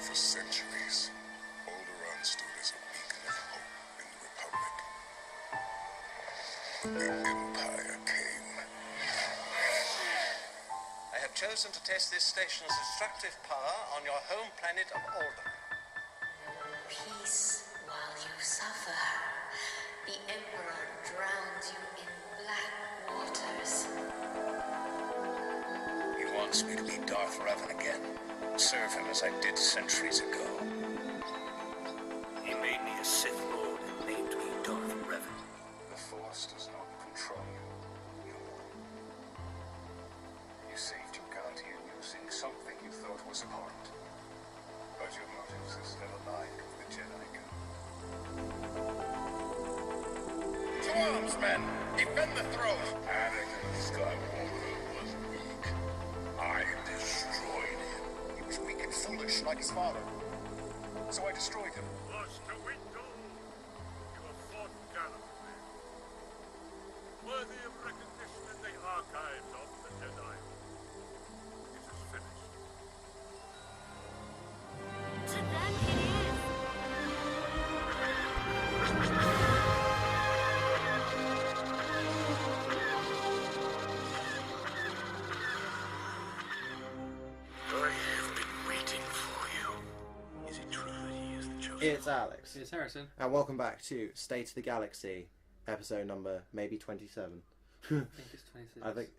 For centuries, Alderaan stood as a beacon of hope in the Republic. But the Empire came. I have chosen to test this station's destructive power on your home planet of Alderaan. Peace while you suffer. The Emperor drowns you in black waters. He wants me to be Darth Revan again. Serve him as I did centuries ago. He made me a Sith Lord and named me Darth Revan. The Force does not control you. You saved Ugandan using something you thought was important. But your motives are still aligned with the Jedi Code. To arms, men! Defend the throne! Anakin Skywalker was weak. I destroyed him. He was weak and foolish, like his father. So I destroyed him. Master Windu, you have fought gallantly. Worthy of recognition in the archives of the Jedi. It is finished. To them it is. I have been waiting for you. Is it true that he is the chosen It's Alex, It's Harrison. and welcome back to State of the Galaxy, episode number maybe 27. I think it's 26. I think,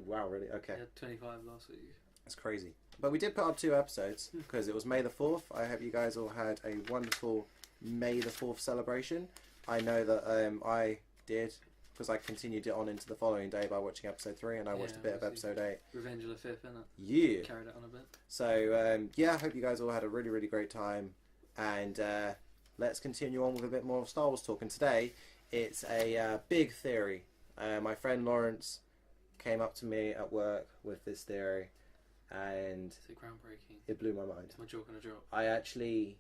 wow, really? Okay, We had 25 last week. that's crazy. But we did put up 2 episodes because it was May the 4th. I hope you guys all had a wonderful May the 4th celebration. I know that I did, because I continued it on into the following day by watching episode 3, and I watched a bit of obviously. episode 8. Revenge of the 5th, innit? Yeah. Carried it on a bit. So, yeah, I hope you guys all had a really, really great time. And let's continue on with a bit more of Star Wars talk. And today, it's a big theory. My friend Lawrence came up to me at work with this theory, and It's groundbreaking. it blew my mind. It's my jaw gonna drop. I actually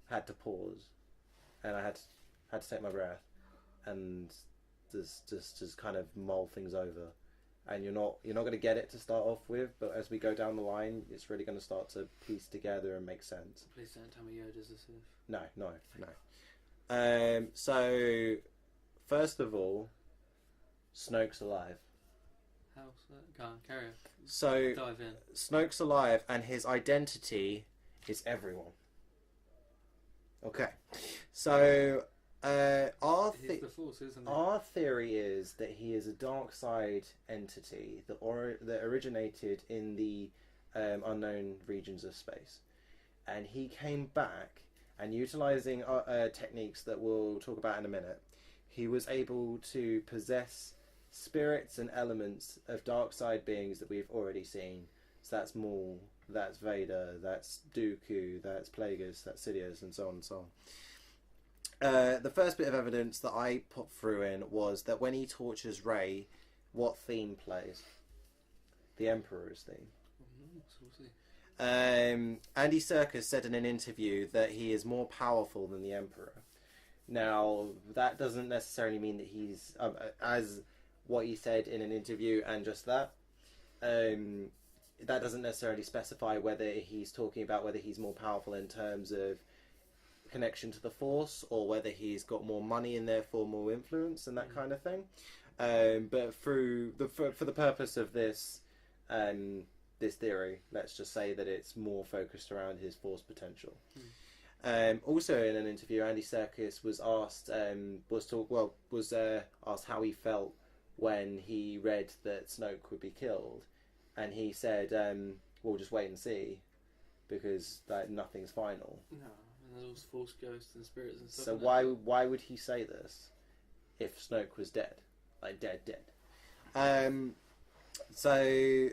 had to pause, and I had to take my breath, and just kind of mull things over. And you're not going to get it to start off with, but as we go down the line, it's really going to start to piece together and make sense. Please don't tell me Yoda's a Sith. No. So first of all, Snoke's alive. How's that? Go on, carry on. So Dive in. Snoke's alive, and his identity is everyone. Okay, so He's the Force, isn't it? our theory is that he is a dark side entity that originated in the unknown regions of space, and he came back, and utilizing techniques that we'll talk about in a minute, he was able to possess spirits and elements of dark side beings that we've already seen. So that's Maul, that's Vader, that's Dooku, that's Plagueis, that's Sidious, and so on and so on. The first bit of evidence that I put through in was that when he tortures Rey, what theme plays? The Emperor's theme. Saucy. Andy Serkis said in an interview that he is more powerful than the Emperor. Now, that doesn't necessarily mean that he's, as what he said in an interview and just that, that doesn't necessarily specify whether he's talking about whether he's more powerful in terms of connection to the Force, or whether he's got more money and therefore more influence and that kind of thing. But for the purpose of this this theory, let's just say that it's more focused around his Force potential. Also, in an interview, Andy Serkis was asked asked how he felt when he read that Snoke would be killed, and he said, "We'll just wait and see, because nothing's final." No, and there's all Force ghosts and spirits and stuff. So in why would he say this if Snoke was dead, like dead? So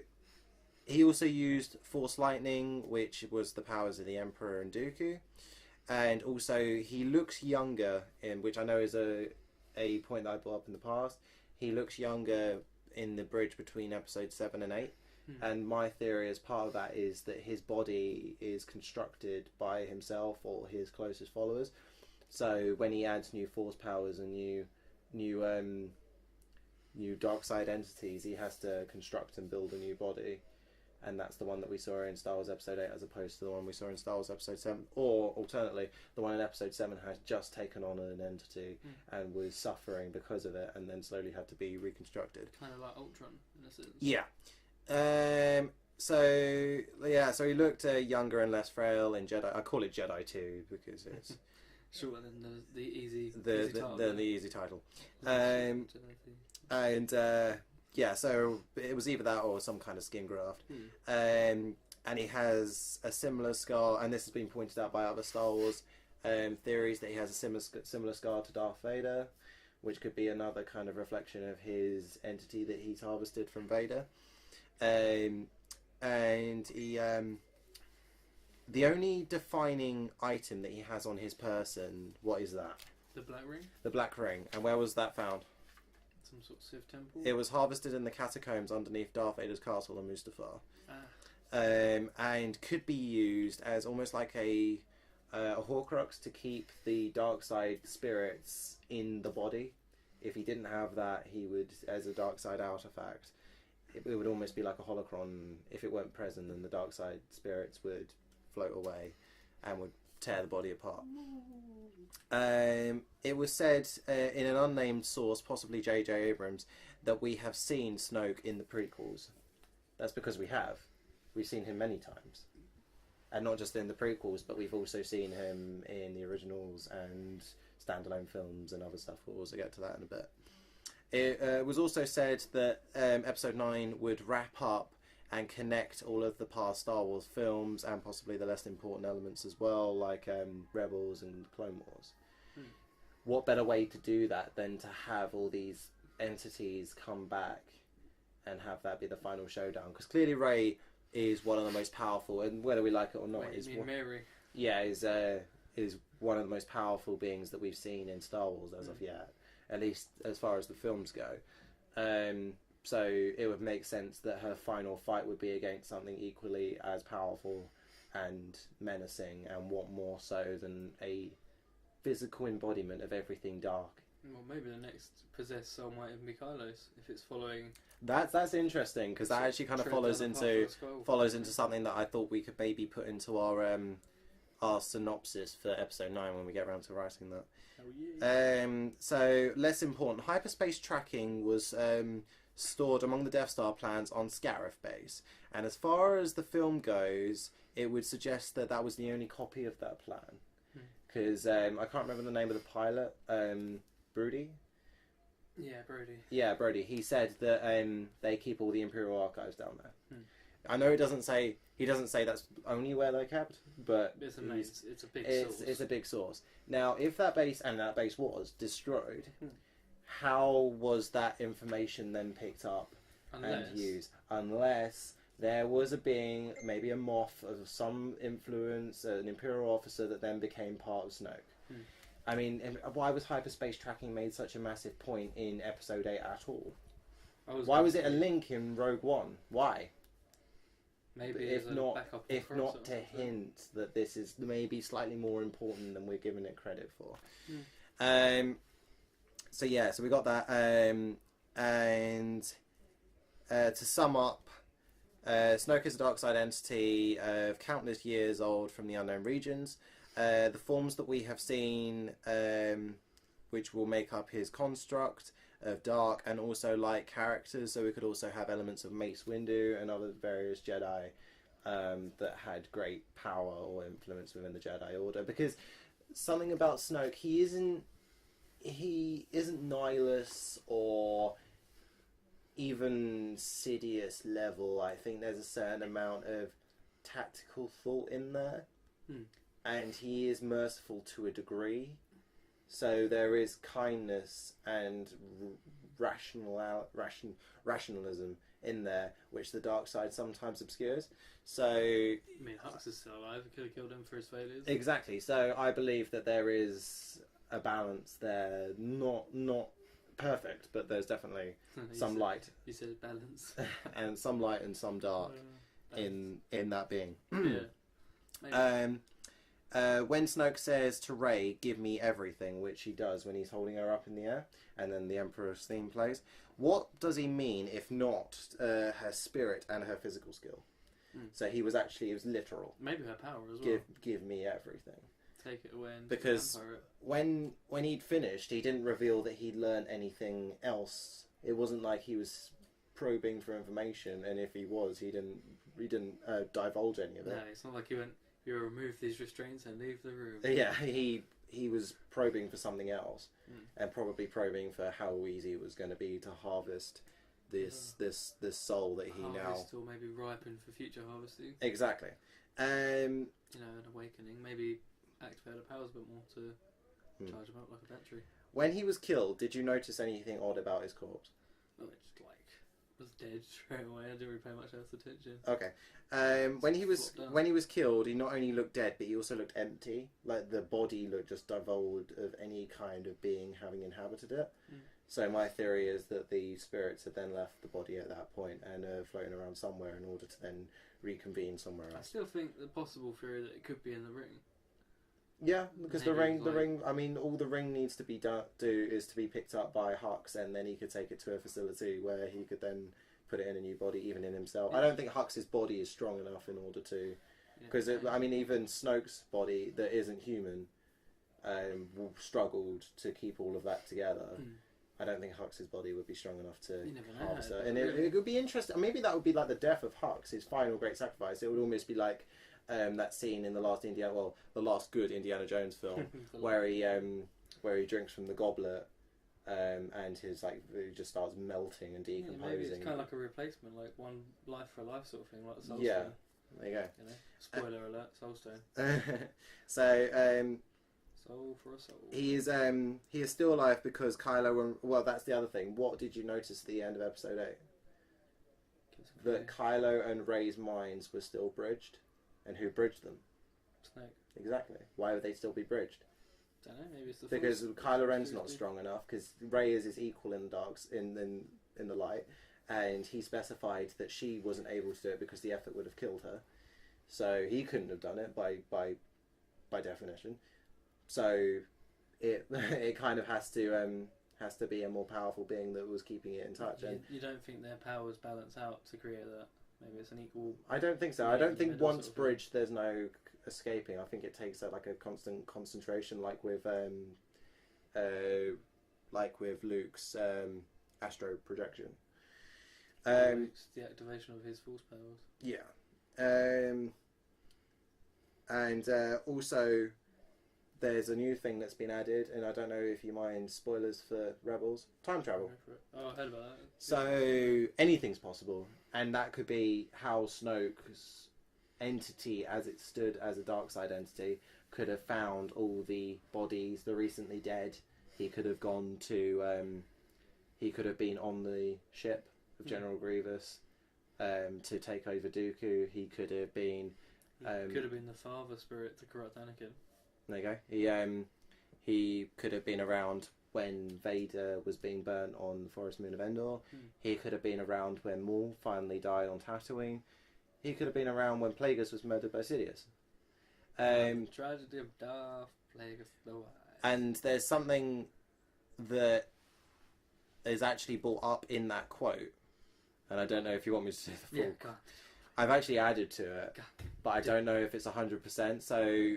he also used Force Lightning, which was the powers of the Emperor and Dooku, and also he looks younger, which I know is a point that I brought up in the past. He looks younger in the bridge between episode 7 and 8. And my theory as part of that is that his body is constructed by himself or his closest followers. So when he adds new Force powers and new dark side entities, he has to construct and build a new body. and that's the one that we saw in Star Wars Episode 8 as opposed to the one we saw in Star Wars Episode 7. Or, alternately, the one in Episode 7 has just taken on an entity and was suffering because of it, and then slowly had to be reconstructed. Kind of like Ultron, in a sense. Yeah. So he looked younger and less frail in Jedi. I call it Jedi 2 because it's... Shorter than the easy title. The easy title. So it was either that or some kind of skin graft. And he has a similar scar, and this has been pointed out by other Star Wars theories, that he has a similar scar to Darth Vader, which could be another kind of reflection of his entity that he's harvested from Vader. And he... the only defining item that he has on his person, what is that? The Black Ring? The Black Ring. And where was that found? Some sort of Sith temple? It was harvested in the catacombs underneath Darth Vader's castle on Mustafar. And could be used as almost like a Horcrux to keep the dark side spirits in the body. If he didn't have that, he would, as a dark side artifact, it would almost be like a holocron. If it weren't present, then the dark side spirits would float away and would tear the body apart. It was said in an unnamed source, possibly J.J. Abrams, that we have seen Snoke in the prequels. That's because we have. We've seen him many times. And not just in the prequels, but we've also seen him in the originals and standalone films and other stuff. We'll also get to that in a bit. It was also said that Episode 9 would wrap up and connect all of the past Star Wars films and possibly the less important elements as well, like Rebels and Clone Wars. What better way to do that than to have all these entities come back and have that be the final showdown? Because clearly Rey is one of the most powerful, and whether we like it or not, Mary? Yeah, is one of the most powerful beings that we've seen in Star Wars as of yet, at least as far as the films go. So it would make sense that her final fight would be against something equally as powerful and menacing, and what more so than a physical embodiment of everything dark. Well, maybe the next possessed soul might even be Kylo's, if it's following... That's interesting, because that actually kind of follows into something that I thought we could maybe put into our synopsis for Episode 9 when we get around to writing that. Oh, yeah. So, less important. Hyperspace tracking was stored among the Death Star plans on Scarif Base. And as far as the film goes, it would suggest that that was the only copy of that plan. Because I can't remember the name of the pilot. Brody? Yeah, Brody. Yeah, Brody. He said that they keep all the Imperial archives down there. I know he doesn't say that's only where they're kept, but it's a big source. It's a big source. Now, if that base was destroyed, how was that information then picked up and used? Unless there was a being, maybe a Moff of some influence, an Imperial officer that then became part of Snoke. I mean, why was hyperspace tracking made such a massive point in Episode 8 at all? Why was it a link in Rogue One? Why? Maybe if not to hint that this is maybe slightly more important than we're giving it credit for. So we got that. And to sum up, Snoke is a dark side entity of countless years old from the unknown regions. The forms that we have seen, which will make up his construct of dark and also light characters, so we could also have elements of Mace Windu and other various Jedi that had great power or influence within the Jedi Order. Because something about Snoke, he isn't Nihilus or even Sidious level. I think there's a certain amount of tactical thought in there. And he is merciful to a degree. So there is kindness and rationalism in there, which the dark side sometimes obscures. So, I mean, Hux is still alive. Could have killed him for his failures. Exactly. So I believe that there is a balance there. Not perfect, but there's definitely some light. You said balance. And some light and some dark in that being. Yeah. When Snoke says to Rey, "Give me everything," which he does when he's holding her up in the air, and then the Emperor's theme plays, what does he mean if not her spirit and her physical skill? So he was actually, it was literal. Maybe her power as well. Give me everything. Take it away and Because vampire it. when he'd finished, he didn't reveal that he'd learned anything else. It wasn't like he was probing for information, and if he was, he didn't divulge any of it. No, it's not like he went, you remove these restraints and leave the room. Yeah, he was probing for something else, and probably probing for how easy it was going to be to harvest this soul that he Harvest, or maybe ripen for future harvesting. Exactly. An awakening. Maybe activate the powers a bit more to charge him up like a battery. When he was killed, did you notice anything odd about his corpse? Oh, it just was dead straight away. I didn't really pay much else attention. Okay. When he was killed, he not only looked dead, but he also looked empty. Like the body looked just divulged of any kind of being having inhabited it. So my theory is that the spirits had then left the body at that point and are floating around somewhere in order to then reconvene somewhere else. I still think the possible theory that it could be in the ring. Yeah, because the ring. I mean, all the ring needs to be do is to be picked up by Hux, and then he could take it to a facility where he could then put it in a new body, even in himself. Yeah. I don't think Hux's body is strong enough in order to, because I mean, even Snoke's body that isn't human, struggled to keep all of that together. I don't think Hux's body would be strong enough to harvest it. And it would be interesting. Maybe that would be like the death of Hux, his final great sacrifice. It would almost be like that scene in the last good Indiana Jones film, where he drinks from the goblet, and his he just starts melting and decomposing. Yeah, maybe it's kind of like a replacement, like one life for a life sort of thing, like the Soul yeah, Stone. There you go. Spoiler alert: Soul Stone. So. Soul for a soul. He is still alive because Kylo. Well, that's the other thing. What did you notice at the end of Episode 8? That Kylo and Rey's minds were still bridged, and who bridged them? Snoke. Exactly. Why would they still be bridged? Don't know. Maybe it's the because Force. Kylo Ren's not strong enough. Because Rey is his equal in the darks in the light, and he specified that she wasn't able to do it because the effort would have killed her. So he couldn't have done it by definition. So it kind of has to be a more powerful being that was keeping it in touch. And you don't think their powers balance out to create that? Maybe it's an equal. I don't think so. I don't think once bridged, there's no escaping. I think it takes like a constant concentration, like with Luke's astro projection. Luke's the activation of his force powers. Yeah. And also. There's a new thing that's been added, and I don't know if you mind spoilers for Rebels. Time travel. Oh, I heard about that. So anything's possible, and that could be how Snoke's entity, as it stood as a dark side entity, could have found all the bodies, the recently dead. He could have gone to. He could have been on the ship of General Grievous to take over Dooku. He could have been. He could have been the father spirit to corrupt Anakin. There you go. He could have been around when Vader was being burnt on the forest moon of Endor. He could have been around when Maul finally died on Tatooine. He could have been around when Plagueis was murdered by Sidious. Tragedy of Darth Plagueis the Wise. And there's something that is actually brought up in that quote, and I don't know if you want me to say the full. Yeah, I've actually added to it, but I don't know if it's 100%. So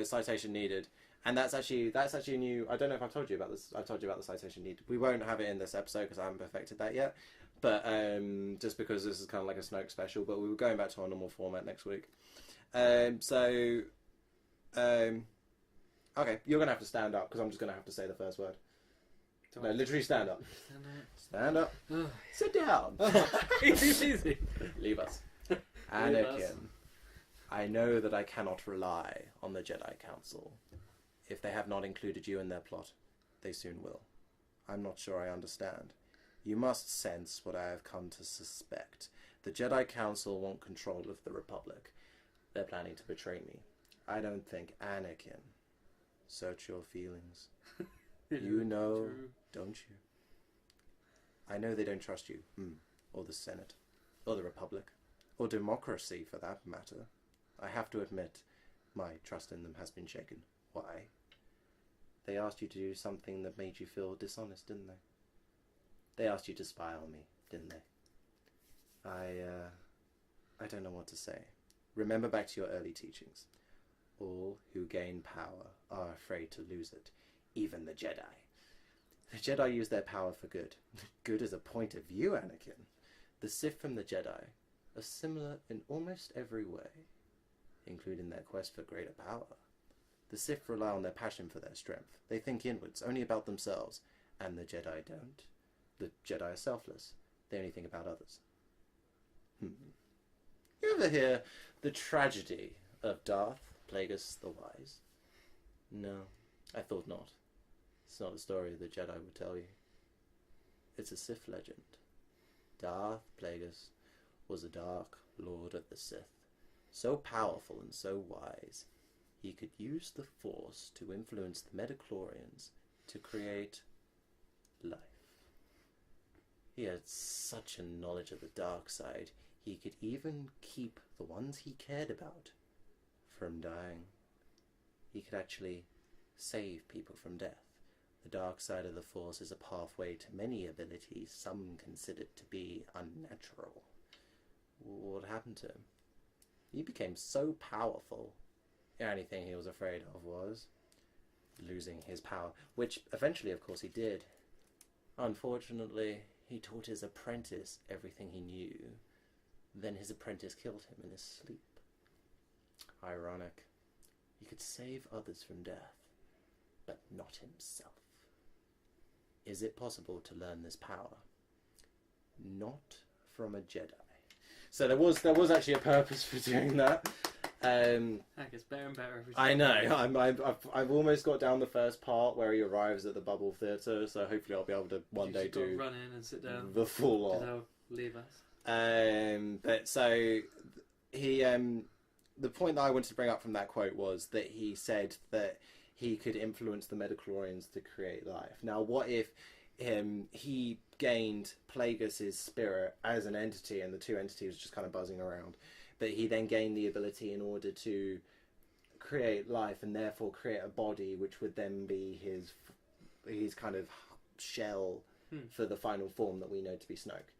citation needed, and that's actually a new. I don't know if I've told you about this. I've told you about the citation needed. We won't have it in this episode because I haven't perfected that yet. But just because this is kind of like a Snoke special, but we were going back to our normal format next week. Okay, you're gonna have to stand up because I'm just gonna have to say the first word. No, literally stand up. Stand up. Sit down. Easy. Leave us. Anakin, I know that I cannot rely on the Jedi Council. If they have not included you in their plot, they soon will. I'm not sure I understand. You must sense what I have come to suspect. The Jedi Council want control of the Republic. They're planning to betray me. I don't think Anakin. Search your feelings. You know, don't you? I know they don't trust you, or the Senate, or the Republic, or democracy for that matter. I have to admit, my trust in them has been shaken. Why? They asked you to do something that made you feel dishonest, didn't they? They asked you to spy on me, didn't they? I don't know what to say. Remember back to your early teachings. All who gain power are afraid to lose it, even the Jedi. The Jedi use their power for good. Good is a point of view, Anakin. The Sith from the Jedi are similar in almost every way, including their quest for greater power. The Sith rely on their passion for their strength. They think inwards, only about themselves, and the Jedi don't. The Jedi are selfless. They only think about others. You ever hear the tragedy of Darth Plagueis the Wise? No, I thought not. It's not a story the Jedi would tell you. It's a Sith legend. Darth Plagueis was a dark lord of the Sith, so powerful and so wise, he could use the Force to influence the midichlorians to create life. He had such a knowledge of the dark side, he could even keep the ones he cared about from dying. He could actually save people from death. The dark side of the Force is a pathway to many abilities some considered to be unnatural. What happened to him? He became so powerful, the only thing he was afraid of was losing his power, which eventually, of course, he did. Unfortunately, he taught his apprentice everything he knew. Then his apprentice killed him in his sleep. Ironic. He could save others from death, but not himself. Is it possible to learn this power? Not from a Jedi. So there was actually a purpose for doing that. That gets better and better every time. I know. I've almost got down the first part where he arrives at the Bubble Theatre, so hopefully I'll be able to one day do run in and sit down the full lot. They'll leave us. But so he, the point that I wanted to bring up from that quote was that he said that he could influence the midichlorians to create life. Now, what if he gained Plagueis' spirit as an entity, and the two entities just kind of buzzing around, but he then gained the ability in order to create life and therefore create a body, which would then be his kind of shell for the final form that we know to be Snoke.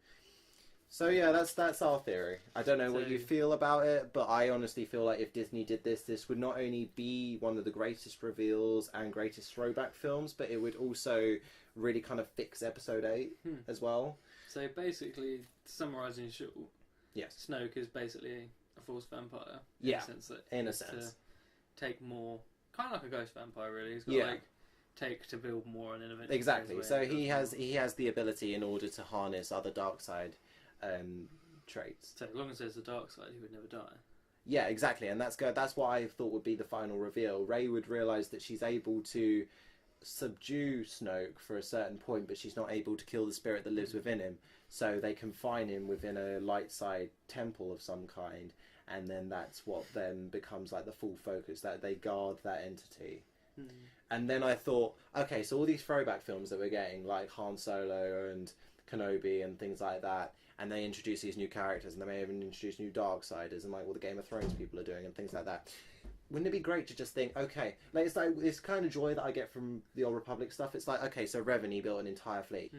So yeah, that's our theory. I don't know what you feel about it, but I honestly feel like if Disney did this would not only be one of the greatest reveals and greatest throwback films, but it would also really kind of fix Episode 8 as well. So basically, summarising short, yes, Snoke is basically a Force vampire. Yeah, in a sense. To take more, kind of like a ghost vampire, really. He's got take to build more and then eventually. Exactly. So he has the ability in order to harness other dark side traits. So as long as there's a dark side, he would never die. Yeah, exactly, and that's good. That's what I thought would be the final reveal. Rey would realise that she's able to subdue Snoke for a certain point, but she's not able to kill the spirit that lives within him. So they confine him within a light side temple of some kind, and then that's what then becomes like the full focus, that they guard that entity. And then I thought, okay, so all these throwback films that we're getting, like Han Solo and Kenobi and things like that, and they introduce these new characters, and they may even introduce new Darksiders, and like what the Game of Thrones people are doing and things like that. Wouldn't it be great to just think, okay, like it's like this kind of joy that I get from the Old Republic stuff. It's like, okay, so Revan, he built an entire fleet.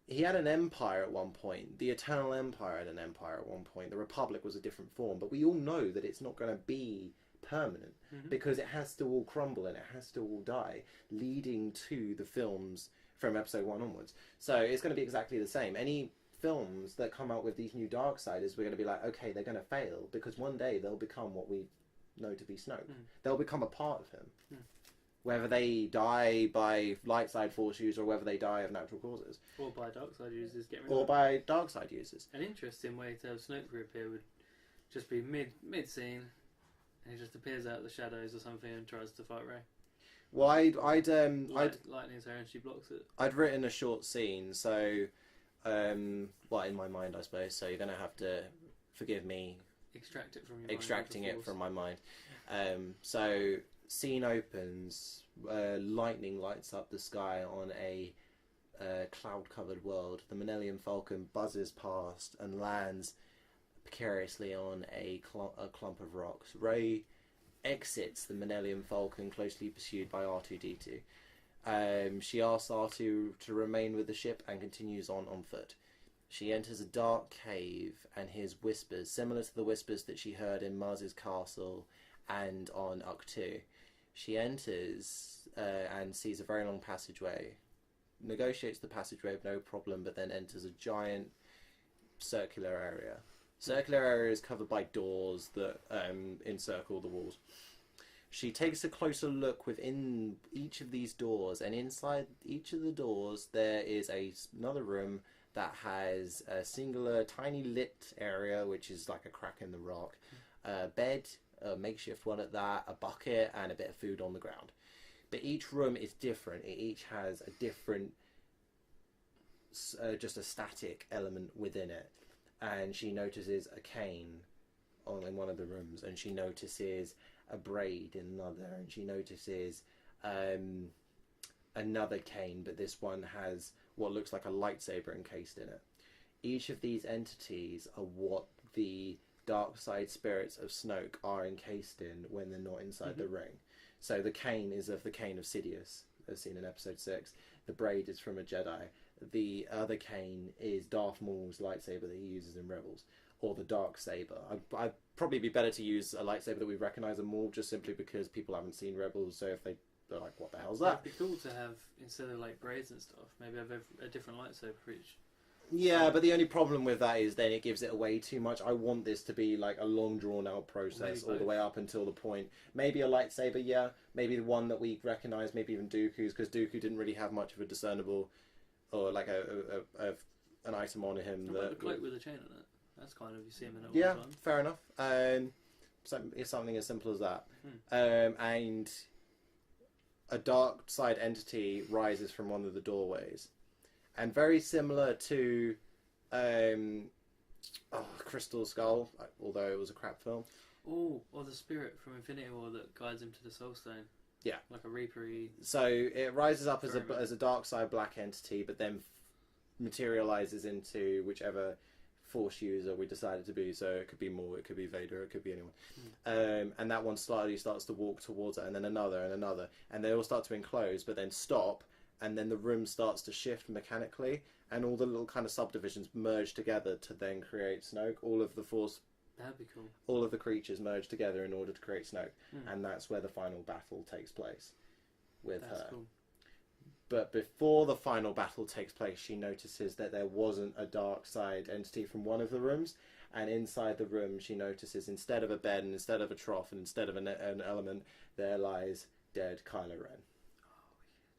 He had an empire at one point. The Eternal Empire had an empire at one point. The Republic was a different form, but we all know that it's not going to be permanent because it has to all crumble and it has to all die, leading to the films from Episode 1 onwards. So it's going to be exactly the same. Any films that come out with these new Darksiders, we're going to be like, okay, they're going to fail because one day they'll become what we know to be Snoke. They'll become a part of him. Whether they die by light side force use or whether they die of natural causes. Or by dark side users getting rid or of by dark side users. An interesting way to have Snoke reappear would just be mid scene, and he just appears out of the shadows or something and tries to fight Rey. Well, I'd lightning's her and she blocks it. I'd written a short scene, so well, in my mind, I suppose. So you're gonna have to forgive me. Extract it from your extracting mind. It from my mind. So scene opens. Lightning lights up the sky on a cloud-covered world. The Millennium Falcon buzzes past and lands precariously on a clump of rocks. Rey exits the Millennium Falcon, closely pursued by R2-D2. She asks R2 to remain with the ship and continues on foot. She enters a dark cave and hears whispers, similar to the whispers that she heard in Mars's castle and on Uktu. She enters and sees a very long passageway, negotiates the passageway with no problem, but then enters a giant circular area. Circular area is covered by doors that encircle the walls. She takes a closer look within each of these doors, and inside each of the doors there is another room that has a singular tiny lit area, which is like a crack in the rock, a bed, a makeshift one at that, a bucket, and a bit of food on the ground. But each room is different. It each has a different, just a static element within it. And she notices a cane in one of the rooms, and she notices a braid in another, and she notices another cane, but this one has what looks like a lightsaber encased in it. Each of these entities are what the dark side spirits of Snoke are encased in when they're not inside the ring. So the cane is of the cane of Sidious, as seen in episode 6. The braid is from a Jedi. The other cane is Darth Maul's lightsaber that he uses in Rebels, or the dark saber. I'd probably be better to use a lightsaber that we recognise in Maul, just simply because people haven't seen Rebels, so if they're like, what the hell's that? It'd be cool to have, instead of like braids and stuff, maybe have a different lightsaber for each. Yeah, but the only problem with that is then it gives it away too much. I want this to be like a long drawn out process all the way up until the point. Maybe a lightsaber, yeah. Maybe the one that we recognise, maybe even Dooku's, because Dooku didn't really have much of a discernible or like an item on him. What about the cloak with a chain on it? That's kind of, you see him in it all yeah, the time. fair enough. It's something as simple as that. And a dark side entity rises from one of the doorways. And very similar to Crystal Skull, although it was a crap film. Oh, or the spirit from Infinity War that guides him to the Soul Stone. Yeah. Like a Reaper-y. So it rises up as a dark side black entity, but then materializes into whichever Force user we decided to be. So it could be Maul, it could be Vader, it could be anyone. And that one slowly starts to walk towards it, and then another and another. And they all start to enclose, but then stop. And then the room starts to shift mechanically, and all the little kind of subdivisions merge together to then create Snoke. All of the Force, that'd be cool. All of the creatures merge together in order to create Snoke, and that's where the final battle takes place with her. Cool. But before the final battle takes place, she notices that there wasn't a dark side entity from one of the rooms, and inside the room she notices, instead of a bed and instead of a trough and instead of an element, there lies dead Kylo Ren.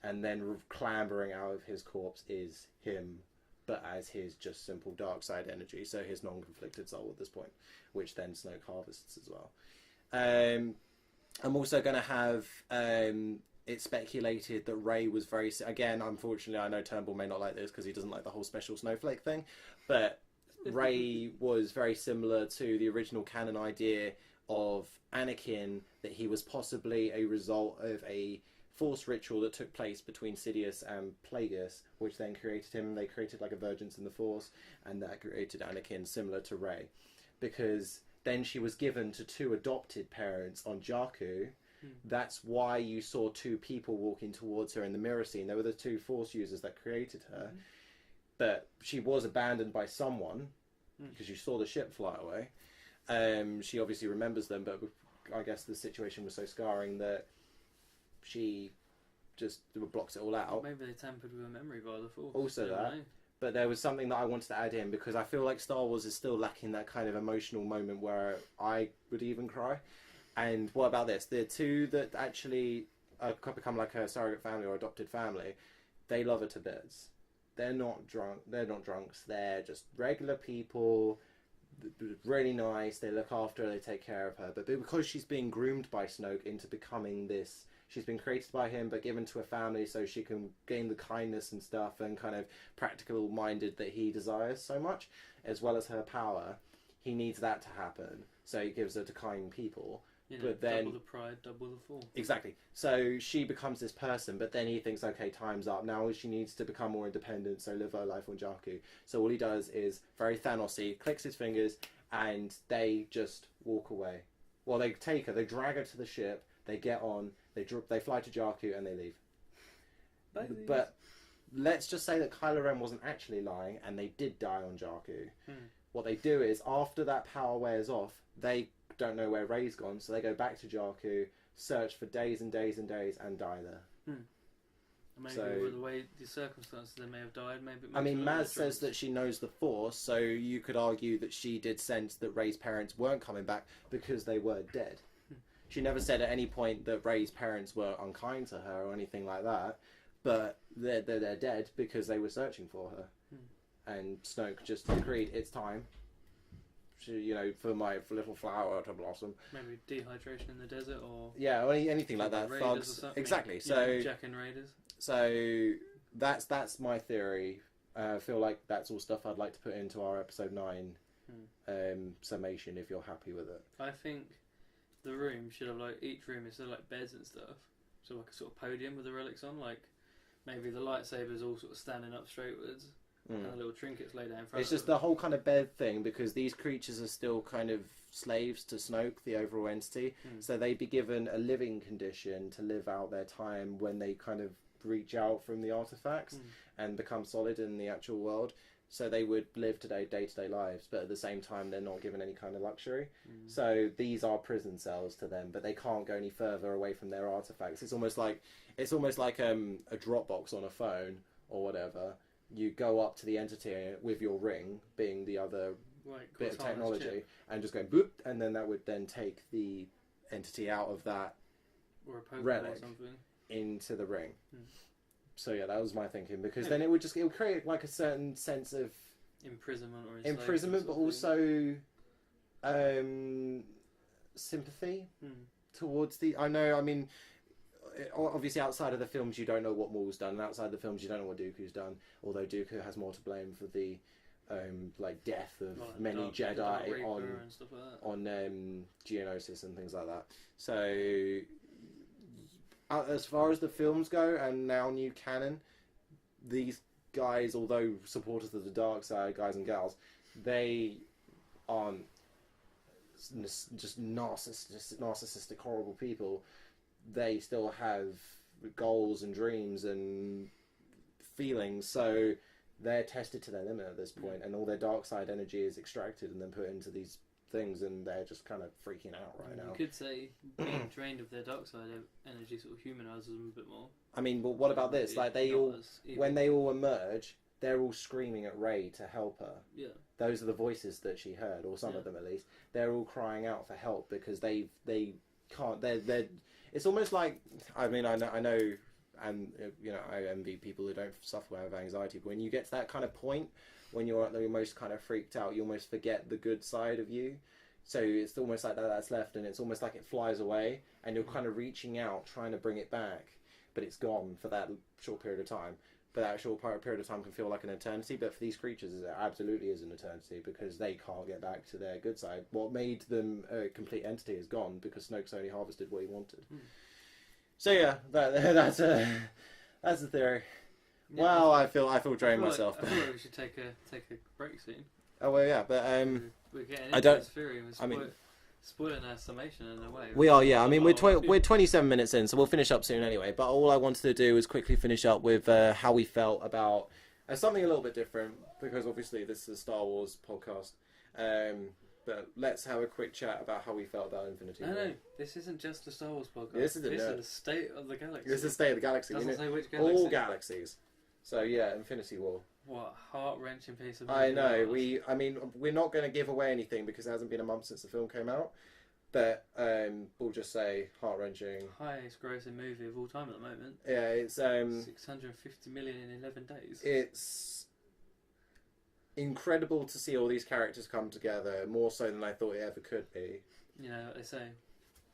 And then clambering out of his corpse is him, but as his just simple dark side energy, so his non-conflicted soul at this point, which then Snoke harvests as well. I'm also going to have it speculated that Rey was again, unfortunately, I know Turnbull may not like this because he doesn't like the whole special snowflake thing, but Rey was very similar to the original canon idea of Anakin, that he was possibly a result of a Force ritual that took place between Sidious and Plagueis, which then created him. They created like a vergence in the Force, and that created Anakin, similar to Rey, because then she was given to two adopted parents on Jakku. That's why you saw two people walking towards her in the mirror scene. They were the two Force users that created her, but she was abandoned by someone because you saw the ship fly away. She obviously remembers them, but I guess the situation was so scarring that she just blocks it all out. Maybe they tampered with her memory via the Force. Also that. But there was something that I wanted to add in, because I feel like Star Wars is still lacking that kind of emotional moment where I would even cry. And what about this? The two that actually become like a surrogate family or adopted family, they love her to bits. They're not drunk. They're not drunks. They're just regular people. Really nice. They look after her. They take care of her. But because she's being groomed by Snoke into becoming this, she's been created by him but given to a family so she can gain the kindness and stuff and kind of practical minded that he desires so much, as well as her power. He needs that to happen, so he gives her to kind people. But then double the pride, double the fall. Exactly. So she becomes this person, but then he thinks, okay, time's up. Now she needs to become more independent, so live her life on Jakku. So all he does is, very Thanos-y, clicks his fingers, and they just walk away. Well, they take her, they drag her to the ship, they get on, they fly to Jakku, and they leave. Babies. But let's just say that Kylo Ren wasn't actually lying and they did die on Jakku. What they do is, after that power wears off, they don't know where Rey's gone, so they go back to Jakku, search for days and days and days, and die there. Maybe So- with the way the circumstances they may have died, maybe. It I mean, makes a Maz difference. says that she knows the Force, so you could argue that she did sense that Rey's parents weren't coming back because they were dead. She never said at any point that Rey's parents were unkind to her or anything like that, but they're dead because they were searching for her. And Snoke just agreed, it's time. For my little flower to blossom. Maybe dehydration in the desert, or Yeah, or anything like that. Raiders or Thugs. something. Exactly. You So, know, Jack and Raiders. so that's my theory. I feel like that's all stuff I'd like to put into our episode 9 summation. If you're happy with it. I think the room should have each room instead of beds and stuff, so like a sort of podium with the relics on, maybe the lightsabers all sort of standing up straightwards. And the little trinkets laid down in front It's of just them. the whole kind of bed thing, because these creatures are still kind of slaves to Snoke, the overall entity. So they'd be given a living condition to live out their time when they kind of reach out from the artifacts and become solid in the actual world. So they would live day-to-day lives, but at the same time they're not given any kind of luxury. So these are prison cells to them, but they can't go any further away from their artifacts. It's almost like a Dropbox on a phone or whatever. You go up to the entity with your ring, being the other bit of technology, and just go boop, and then that would then take the entity out of that or a Pokemon relic or something into the ring. So yeah, that was my thinking, because then it would create a certain sense of imprisonment or imprisonment, but also sympathy towards the. Obviously, outside of the films, you don't know what Maul's done, and outside the films, you don't know what Dooku's done. Although Dooku has more to blame for the death of many Jedi on Geonosis and things like that. So, as far as the films go, and now new canon, these guys, although supporters of the dark side, guys and gals, they aren't just narcissistic, horrible people. They still have goals and dreams and feelings, so they're tested to their limit at this point, and all their dark side energy is extracted and then put into these things, and they're just kind of freaking out right now. You could say being drained of their dark side energy sort of humanises them a bit more. I mean, but what about this? When they all emerge, they're all screaming at Rey to help her. Yeah. Those are the voices that she heard, or some of them at least. They're all crying out for help because they can't. They're. It's almost like, I know, and I envy people who don't suffer with anxiety. But when you get to that kind of point, when you're at the most kind of freaked out, you almost forget the good side of you. So it's almost like that's left, and it's almost like it flies away, and you're kind of reaching out, trying to bring it back, but it's gone for that short period of time. But that short period of time can feel like an eternity. But for these creatures, it absolutely is an eternity, because they can't get back to their good side. What made them a complete entity is gone, because Snoke's only harvested what he wanted. So yeah, that's the theory. Yeah, Well, I feel drained I myself. feel like we should take a break soon. Oh well, yeah, but We're getting I into don't- this theory and I mean- spoiling our summation in a way. we are, yeah. I mean, we're 27 minutes in, so we'll finish up soon anyway. But all I wanted to do was quickly finish up with how we felt about something a little bit different, because obviously this is a Star Wars podcast. But let's have a quick chat about how we felt about Infinity War. No, this isn't just a Star Wars podcast. This isn't, This no. is the state of the galaxy. This is the state of the galaxy. Doesn't you know? say which galaxy. All galaxies. So yeah, Infinity War. What a heart-wrenching piece of I movie know. that was. We're not going to give away anything because it hasn't been a month since the film came out. But we'll just say heart-wrenching. Highest grossing movie of all time at the moment. Yeah, it's 650 million in 11 days. it's incredible to see all these characters come together, more so than I thought it ever could be. You know what they say,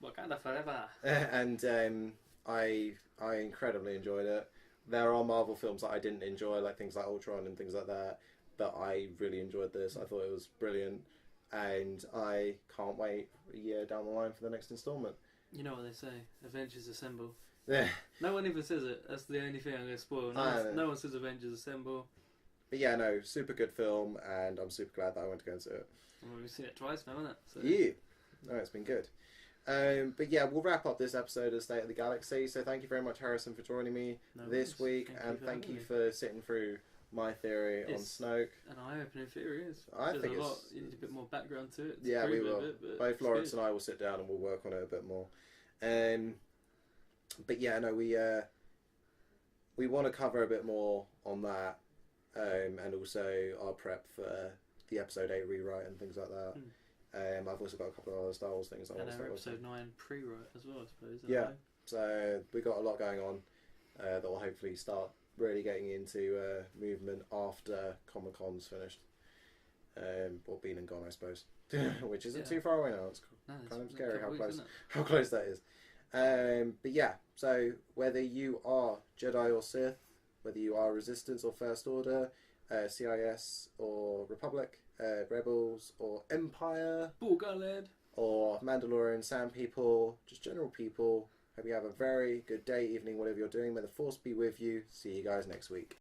Wakanda forever. And I incredibly enjoyed it. There are Marvel films that I didn't enjoy, like things like Ultron and things like that, but I really enjoyed this. I thought it was brilliant, and I can't wait a year down the line for the next instalment. You know what they say, Avengers Assemble. Yeah. No one even says it. That's the only thing I'm going to spoil. No one says Avengers Assemble. But yeah, no, super good film, and I'm super glad that I went to go and see it. Well, we've seen it twice now, haven't it? So. Yeah. No, it's been good. But yeah, we'll wrap up this episode of State of the Galaxy. So thank you very much, Harrison, for joining me this week, and thank you for sitting through my theory on Snoke. An eye-opening theory is. I think a lot. You need a bit more background to it. Yeah, we will. Both Lawrence good. and I will sit down and we'll work on it a bit more. But yeah, no, we want to cover a bit more on that, and also our prep for the episode 8 rewrite and things like that. I've also got a couple of other Star Wars things I want to start with. Episode 9 pre-write as well, I suppose. Yeah, so we got a lot going on that will hopefully start really getting into movement after Comic-Con's finished. Or been and gone, I suppose. Which isn't too far away now. It's kind of scary how close that is. But yeah, so whether you are Jedi or Sith, whether you are Resistance or First Order, CIS or Republic, Rebels or Empire, or Mandalorian, Sand People, just general people, hope you have a very good day, evening, whatever you're doing. May the Force be with you. See you guys next week.